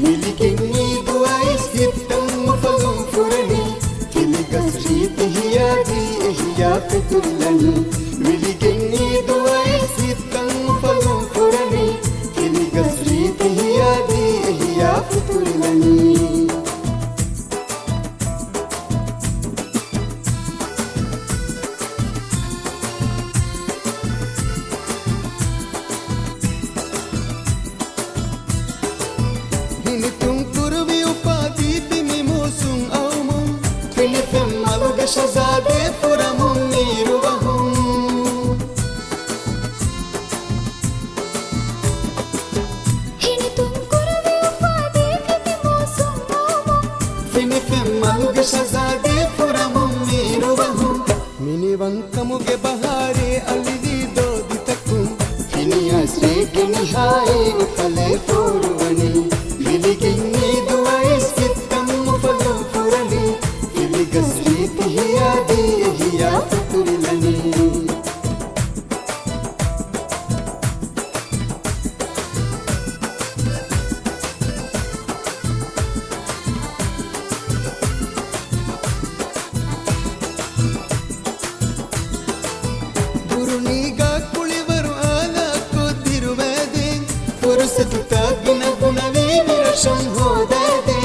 Milikini duais hitam falum furani Filigas riti hiyadi ihya fitulani Milikini duais hitam falum furani Filigas riti hiyadi ihya fitulani Shazade furamum niruvahum Hinitum kurvi ufade fimimosum naumum Finifem maluge shazade furamum niruvahum Minivankamuge bahare alidi doditakum Finiyas reke nihaye ufale furuvani Miligini duais kittam ufalum furani Filigas riti hiyadi ihya fitulani ಗುರುನಿಗ ಕುಳಿವರು ಆಲಕ್ಕುತ್ತಿರುವದೆ ಪುರುಸತು ತಾಗಿನ ಗುಣವೇ ನಿರಶಂ ಹೋದದೆ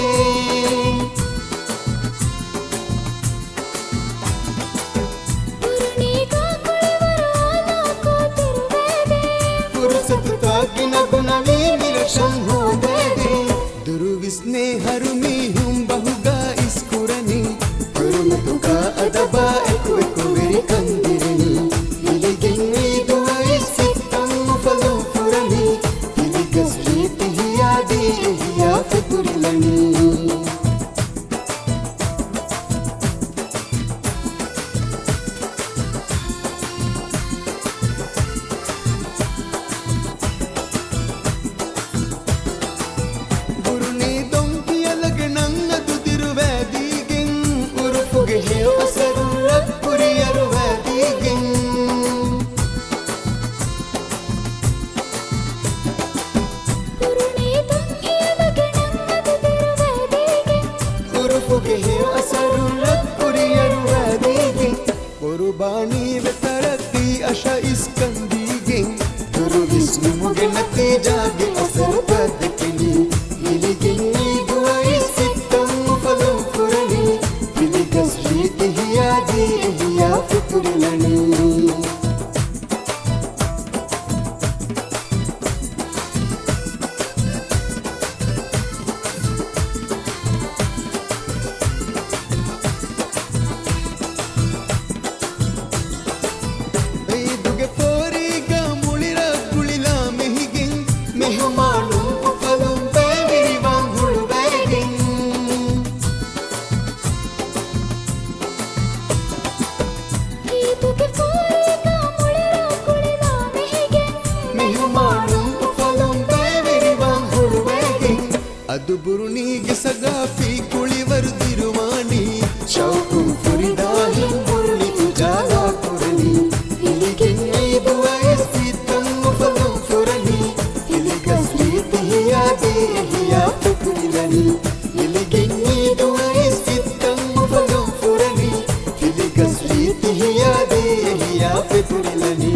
ಪುರುಸತು ತಾಗಿನ ಗುಣವೇ ನಿರಶಂ ಹೋದದೆ ದುರುವಿಸ್ನೆ ಹರುಮಿ ಹುಂ ಬಹುಗಾ ಇಸ್ಕುರನಿ ಹುರುಮತುಕ ಅದಬ ಎಕು ಎಕು very ಕಂದಿರನಿ ಇಲಿಗಿನ್ನಿ ದುವೈಸ್ ಸಿತ್ತಂ ಫಲಂ ಫುರನಿ ಇಲಿಗಸ್ ರೀತಿ ಹಿಯಾದಿ ಹಿಯಾ ಫಿತುರಿಲನಿ Kurubani vetarati asha iskandige Turuvisnu muge natijage asar padkini Iligini duais sittam falum furani Filigas riti hiyadi ihya fitulani ಅದು ಬುರುನಿಗೆ ಸಗಾಫಿ ಕುಳಿವರು ದಿರುವಾಣಿ ಶೌಕು ಫುರಿದಾಹಿ ಬುರುನಿ ಜಾಗ ಕುರನಿ ಇಲಿಗಿನ್ನಿ ದುವೈಸ್ ಸಿತ್ತಂ ಫಲಂ ಫುರನಿ ಇಲಿಗಸ್ ರೀತಿ ಹಿಯಾದಿ ಹಿಯಾ ಫಿತುರಿಲನಿ ಇಲಿಗಿನ್ನಿ ದುವೈಸ್ ಸಿತ್ತಂ ಫಲಂ ಫುರನಿ ಇಲಿಗಸ್ ರೀತಿ ಹಿಯಾದಿ ಹಿಯಾ ಫಿತುರಿಲನಿ